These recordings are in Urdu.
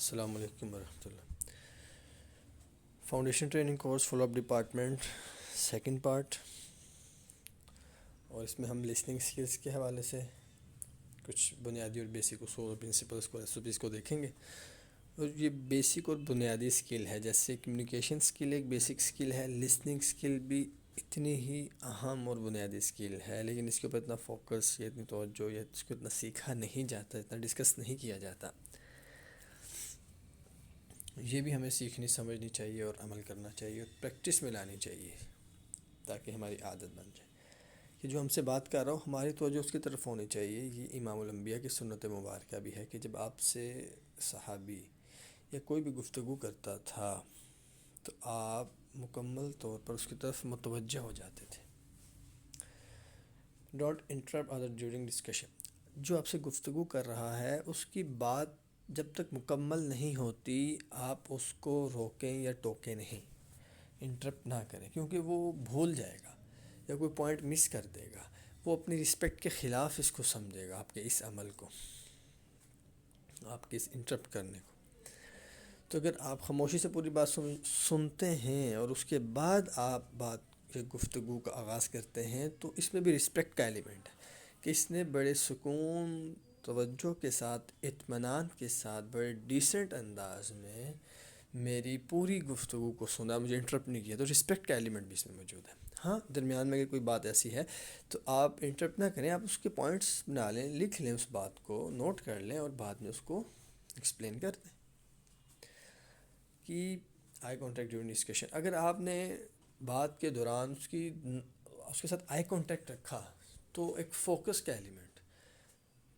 السلام علیکم ورحمۃ اللہ۔ Foundation training course follow up department second part, اور اس میں ہم لسننگ سکلز کے حوالے سے کچھ بنیادی اور بیسک اصول اور پرنسپلس کو ریسیپیز کو دیکھیں گے۔ اور یہ بیسک اور بنیادی سکل ہے، جیسے کمیونیکیشن سکل ایک بیسک سکل ہے، لسننگ سکل بھی اتنی ہی اہم اور بنیادی سکل ہے، لیکن اس کے اوپر اتنا فوکس یا اتنی توجہ یا اس کو اتنا سیکھا نہیں جاتا، اتنا ڈسکس نہیں کیا جاتا۔ یہ بھی ہمیں سیکھنی سمجھنی چاہیے اور عمل کرنا چاہیے اور پریکٹس میں لانی چاہیے، تاکہ ہماری عادت بن جائے کہ جو ہم سے بات کر رہا ہوں ہماری توجہ اس کی طرف ہونی چاہیے۔ یہ امام الانبیاء کی سنت مبارکہ بھی ہے کہ جب آپ سے صحابی یا کوئی بھی گفتگو کرتا تھا تو آپ مکمل طور پر اس کی طرف متوجہ ہو جاتے تھے۔ Don't interrupt other during discussion, جو آپ سے گفتگو کر رہا ہے اس کی بات جب تک مکمل نہیں ہوتی آپ اس کو روکیں یا ٹوکیں نہیں، انٹرپٹ نہ کریں، کیونکہ وہ بھول جائے گا یا کوئی پوائنٹ مس کر دے گا، وہ اپنی رسپیکٹ کے خلاف اس کو سمجھے گا، آپ کے اس عمل کو، آپ کے اس انٹرپٹ کرنے کو۔ تو اگر آپ خاموشی سے پوری بات سنتے ہیں اور اس کے بعد آپ بات کے گفتگو کا آغاز کرتے ہیں تو اس میں بھی رسپیکٹ کا ایلیمنٹ ہے کہ اس نے بڑے سکون، توجہ کے ساتھ، اطمینان کے ساتھ، بڑے ڈیسنٹ انداز میں میری پوری گفتگو کو سنا، مجھے انٹرپٹ نہیں کیا، تو رسپیکٹ کا ایلیمنٹ بھی اس میں موجود ہے۔ ہاں، درمیان میں اگر کوئی بات ایسی ہے تو آپ انٹرپٹ نہ کریں، آپ اس کے پوائنٹس بنا لیں، لکھ لیں، اس بات کو نوٹ کر لیں اور بعد میں اس کو ایکسپلین کر دیں۔ کہ آئی کانٹیکٹ ڈیورنگ ڈسکشن، اگر آپ نے بات کے دوران اس کے ساتھ آئی کانٹیکٹ رکھا تو ایک فوکس کا ایلیمنٹ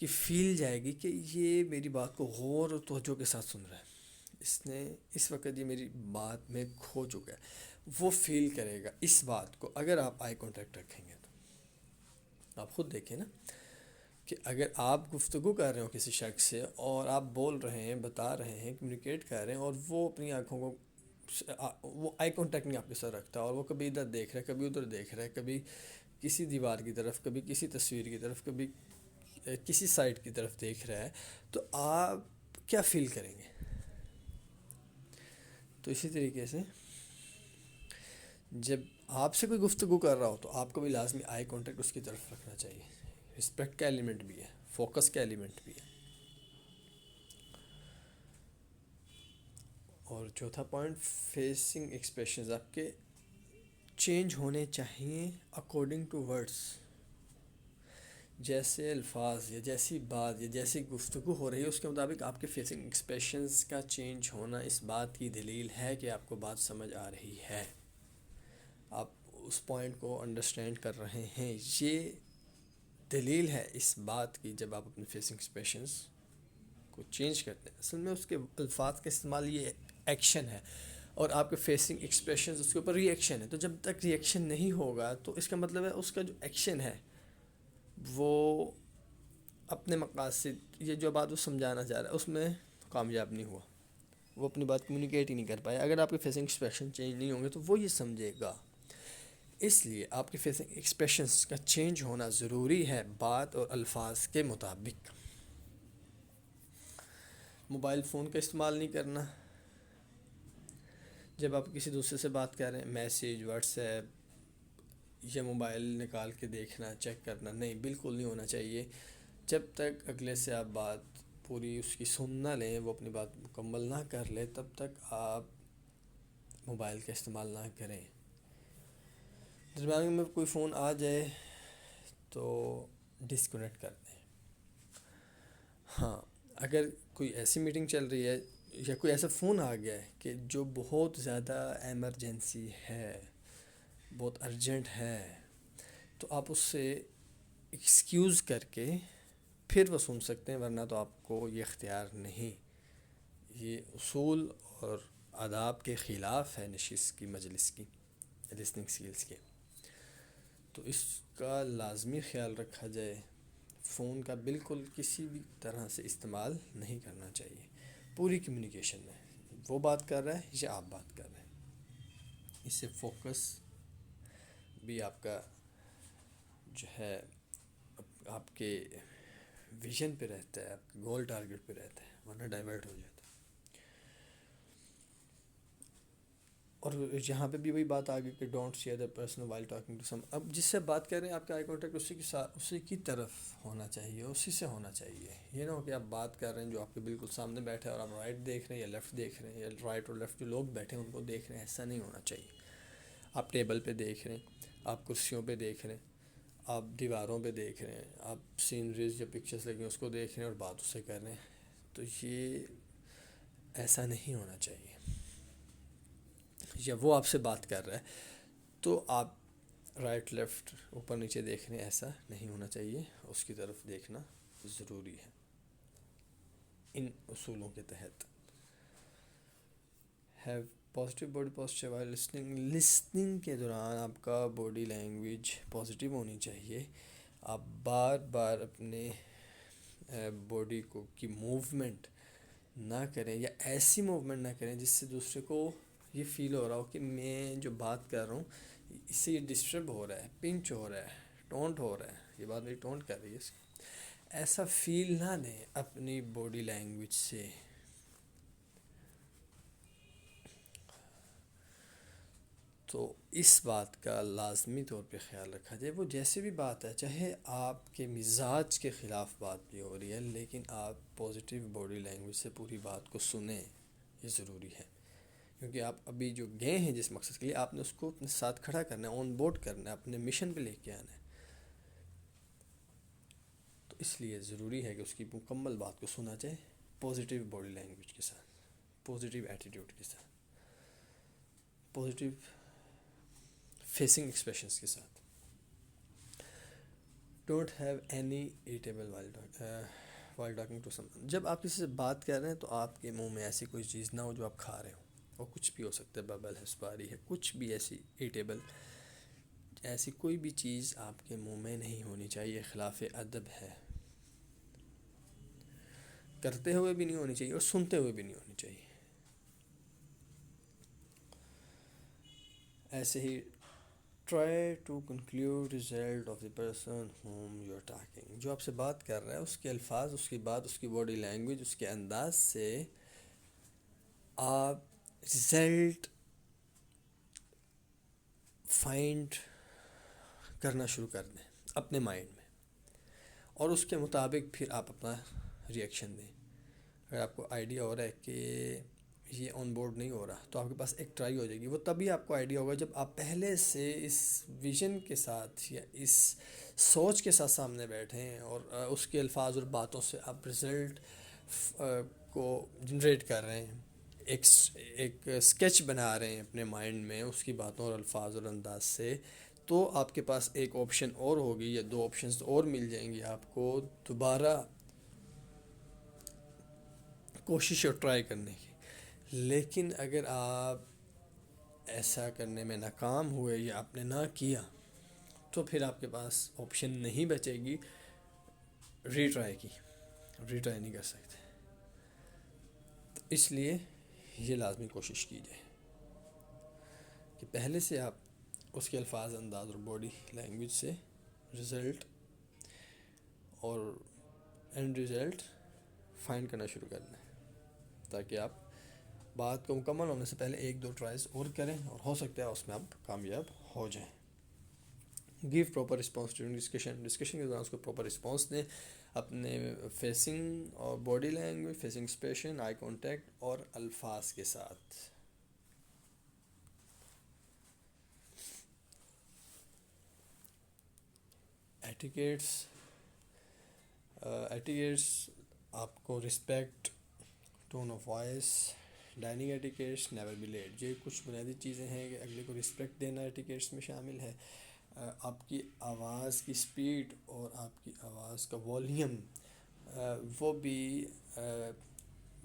کہ فیل جائے گی کہ یہ میری بات کو غور اور توجہ کے ساتھ سن رہا ہے، اس نے اس وقت یہ میری بات میں کھو چکا ہے، وہ فیل کرے گا اس بات کو اگر آپ آئی کانٹیکٹ رکھیں گے تو۔ آپ خود دیکھیں نا کہ اگر آپ گفتگو کر رہے ہو کسی شخص سے اور آپ بول رہے ہیں، بتا رہے ہیں، کمیونیکیٹ کر رہے ہیں، اور وہ اپنی آنکھوں کو، وہ آئی کانٹیکٹ نہیں آپ کے ساتھ رکھتا، اور وہ کبھی ادھر دیکھ رہا ہے، کبھی ادھر دیکھ رہا ہے، کبھی کسی دیوار کی طرف، کبھی کسی تصویر کی طرف، کبھی کسی سائٹ کی طرف دیکھ رہا ہے، تو آپ کیا فیل کریں گے؟ تو اسی طریقے سے جب آپ سے کوئی گفتگو کر رہا ہو تو آپ کو بھی لازمی آئی کانٹیکٹ اس کی طرف رکھنا چاہیے۔ رسپیکٹ کا ایلیمنٹ بھی ہے، فوکس کا ایلیمنٹ بھی ہے۔ اور چوتھا پوائنٹ، فیسنگ ایکسپریشنز آپ کے چینج ہونے چاہیے اکارڈنگ ٹو ورڈس، جیسے الفاظ یا جیسی بات یا جیسی گفتگو ہو رہی ہے اس کے مطابق آپ کے فیسنگ ایکسپریشنز کا چینج ہونا اس بات کی دلیل ہے کہ آپ کو بات سمجھ آ رہی ہے، آپ اس پوائنٹ کو انڈرسٹینڈ کر رہے ہیں، یہ دلیل ہے اس بات کی جب آپ اپنے فیسنگ ایکسپریشنز کو چینج کرتے ہیں۔ اصل میں اس کے الفاظ کا استعمال یہ ایکشن ہے، اور آپ کے فیسنگ ایکسپریشنز اس کے اوپر ری ایکشن ہے، تو جب تک ری ایکشن نہیں ہوگا تو اس کا مطلب ہے اس کا جو ایکشن ہے وہ اپنے مقاصد، یہ جو بات وہ سمجھانا چاہ رہا ہے اس میں کامیاب نہیں ہوا، وہ اپنی بات کمیونیکیٹ ہی نہیں کر پایا۔ اگر آپ کے فیسنگ ایکسپریشن چینج نہیں ہوں گے تو وہ یہ سمجھے گا، اس لیے آپ کے فیسنگ ایکسپریشنز کا چینج ہونا ضروری ہے بات اور الفاظ کے مطابق۔ موبائل فون کا استعمال نہیں کرنا جب آپ کسی دوسرے سے بات کر رہے ہیں، میسیج، واٹس ایپ یا موبائل نکال کے دیکھنا، چیک کرنا، نہیں، بالکل نہیں ہونا چاہیے۔ جب تک اگلے سے آپ بات پوری اس کی سن نہ لیں، وہ اپنی بات مکمل نہ کر لے، تب تک آپ موبائل کا استعمال نہ کریں۔ درمیان میں کوئی فون آ جائے تو ڈسکنیکٹ کر دیں۔ ہاں، اگر کوئی ایسی میٹنگ چل رہی ہے یا کوئی ایسا فون آ گیا ہے کہ جو بہت زیادہ ایمرجنسی ہے، بہت ارجنٹ ہے، تو آپ اس سے ایکسکیوز کر کے پھر وہ سن سکتے ہیں، ورنہ تو آپ کو یہ اختیار نہیں۔ یہ اصول اور آداب کے خلاف ہے نشست کی، مجلس کی، لسننگ سکلز کے، تو اس کا لازمی خیال رکھا جائے۔ فون کا بالکل کسی بھی طرح سے استعمال نہیں کرنا چاہیے پوری کمیونیکیشن میں، وہ بات کر رہا ہے یا آپ بات کر رہے ہیں، اس سے فوکس بھی آپ کا جو ہے آپ کے ویژن پہ رہتا ہے، آپ کے گول ٹارگٹ پہ رہتا ہے، ورنہ ڈائیورٹ ہو جاتا ہے۔ اور یہاں پہ بھی وہی بات آ گئی کہ don't see other person while talking to some. اب جس سے بات کر رہے ہیں آپ کا آئی کانٹیکٹ اسی کے ساتھ اسی کی طرف ہونا چاہیے, اسی سے ہونا چاہیے. یہ نہ ہو کہ آپ بات کر رہے ہیں جو آپ کے بالکل سامنے بیٹھے ہیں اور آپ رائٹ دیکھ رہے ہیں یا لیفٹ دیکھ رہے ہیں, یا رائٹ اور لیفٹ جو لوگ بیٹھے ہیں ان کو دیکھ رہے ہیں. ایسا نہیں ہونا چاہیے. آپ ٹیبل پہ دیکھ رہے ہیں, آپ کرسیوں پہ دیکھ رہے ہیں, آپ دیواروں پہ دیکھ رہے ہیں, آپ سینریز یا پکچرز لگی ہیں اس کو دیکھ رہے ہیں اور بات اس سے کر رہے ہیں. تو یہ ایسا نہیں ہونا چاہیے. یا وہ آپ سے بات کر رہا ہے تو آپ رائٹ لیفٹ اوپر نیچے دیکھ رہے ہیں, ایسا نہیں ہونا چاہیے. اس کی طرف دیکھنا ضروری ہے ان اصولوں کے تحت. Have positive body posture while listening کے دوران آپ کا باڈی لینگویج پازیٹیو ہونی چاہیے. آپ بار بار اپنے باڈی کو کی موومنٹ نہ کریں, یا ایسی موومنٹ نہ کریں جس سے دوسرے کو یہ فیل ہو رہا ہو کہ میں جو بات کر رہا ہوں اس سے یہ ڈسٹرب ہو رہا ہے, پنچ ہو رہا ہے, ٹونٹ ہو رہا ہے, یہ بات میری ٹونٹ کر رہی ہے. ایسا فیل نہ دیں اپنی باڈی لینگویج سے. تو اس بات کا لازمی طور پہ خیال رکھا جائے. وہ جیسے بھی بات ہے, چاہے آپ کے مزاج کے خلاف بات بھی ہو رہی ہے, لیکن آپ پازیٹیو باڈی لینگویج سے پوری بات کو سنیں. یہ ضروری ہے کیونکہ آپ ابھی جو گئے ہیں جس مقصد کے لیے, آپ نے اس کو اپنے ساتھ کھڑا کرنا ہے, آن بورڈ کرنا ہے, اپنے مشن پہ لے کے آنا ہے. تو اس لیے ضروری ہے کہ اس کی مکمل بات کو سنا جائے پازیٹیو باڈی لینگویج کے ساتھ, پازیٹیو ایٹیٹیوڈ کے ساتھ, پازیٹیو فیسنگ ایکسپریشنس کے ساتھ. Don't have any eatable while talking to some. جب آپ کسی سے بات کر رہے ہیں تو آپ کے منہ میں ایسی کوئی چیز نہ ہو جو آپ کھا رہے ہو, اور کچھ بھی ہو سکتا ہے, ببل ہے, سپاری ہے, کچھ بھی ایسی ایٹیبل ایسی کوئی بھی چیز آپ کے منہ میں نہیں ہونی چاہیے. خلاف ادب ہے. کرتے ہوئے بھی نہیں ہونی چاہیے اور سنتے ہوئے بھی نہیں ہونی چاہیے. ایسے ہی try to conclude result of the person whom you are talking. جو آپ سے بات کر رہا ہے اس کے الفاظ, اس کی بات, اس کی باڈی لینگویج, اس کے انداز سے آپ رزلٹ فائنڈ کرنا شروع کر دیں اپنے مائنڈ میں, اور اس کے مطابق پھر آپ اپنا ریئیکشن دیں. اگر آپ کو آئیڈیا ہو رہا ہے کہ یہ آن بورڈ نہیں ہو رہا تو آپ کے پاس ایک ٹرائی ہو جائے گی. وہ تبھی آپ کو آئیڈیا ہوگا جب آپ پہلے سے اس ویژن کے ساتھ یا اس سوچ کے ساتھ سامنے بیٹھے ہیں, اور اس کے الفاظ اور باتوں سے آپ رزلٹ کو جنریٹ کر رہے ہیں, ایک اسکیچ بنا رہے ہیں اپنے مائنڈ میں اس کی باتوں اور الفاظ اور انداز سے. تو آپ کے پاس ایک آپشن اور ہوگی یا دو آپشنز اور مل جائیں گی آپ کو دوبارہ کوشش اور ٹرائی کرنے کی. لیکن اگر آپ ایسا کرنے میں ناکام ہوئے یا آپ نے نہ کیا تو پھر آپ کے پاس آپشن نہیں بچے گی ری ٹرائی کی. ری ٹرائی نہیں کر سکتے. تو اس لیے یہ لازمی کوشش کی جائے کہ پہلے سے آپ اس کے الفاظ, انداز اور باڈی لینگویج سے رزلٹ اور اینڈ رزلٹ فائنڈ کرنا شروع کر دیں, تاکہ آپ بات کو مکمل ہونے سے پہلے ایک دو ٹرائز اور کریں, اور ہو سکتا ہے اس میں آپ کامیاب ہو جائیں. Give proper response during discussion کے دوران اس کو پراپر رسپانس دیں اپنے فیسنگ اور body language, facing expression, eye contact اور الفاظ کے ساتھ. ایٹیکیٹس آپ کو respect, tone of voice, dining etiquettes, never be late. یہ کچھ بنیادی چیزیں ہیں کہ اگلے کو رسپیکٹ دینا ایٹیکیٹس میں شامل ہے. آپ کی آواز کی سپیڈ اور آپ کی آواز کا والیوم وہ بھی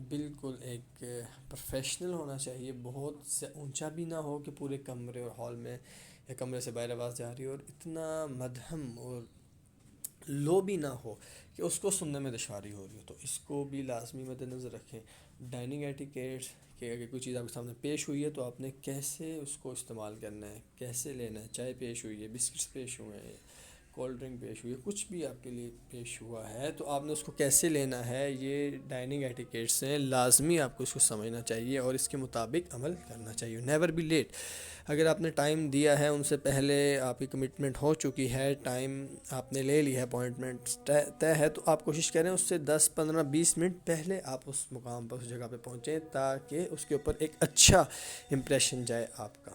بالکل ایک پروفیشنل ہونا چاہیے. بہت سے اونچا بھی نہ ہو کہ پورے کمرے اور ہال میں یا کمرے سے باہر آواز جا رہی ہو, اور اتنا مدھم اور لو بھی نہ ہو کہ اس کو سننے میں دشواری ہو رہی ہو. تو اس کو بھی لازمی مد نظر رکھیں. ڈائننگ ایٹیکیٹس کہ اگر کوئی چیز آپ کے سامنے پیش ہوئی ہے تو آپ نے کیسے اس کو استعمال کرنا ہے, کیسے لینا ہے. چائے پیش ہوئی ہے, بسکٹس پیش ہوئے ہیں, کولڈ ڈرنک پیش ہوئی ہے، کچھ بھی آپ کے لیے پیش ہوا ہے، تو آپ نے اس کو کیسے لینا ہے، یہ ڈائننگ ایٹیکیٹس ہیں، لازمی آپ کو اس کو سمجھنا چاہیے اور اس کے مطابق عمل کرنا چاہیے. Never be late. اگر آپ نے ٹائم دیا ہے، ان سے پہلے آپ کی کمٹمنٹ ہو چکی ہے، ٹائم آپ نے لے لیا ہے، اپوائنٹمنٹ طے ہے، تو آپ کوشش کریں اس سے 10-15-20 منٹ پہلے آپ اس مقام پر، اس جگہ پہ پہنچیں، تاکہ اس کے اوپر ایک اچھا امپریشن جائے آپ کا.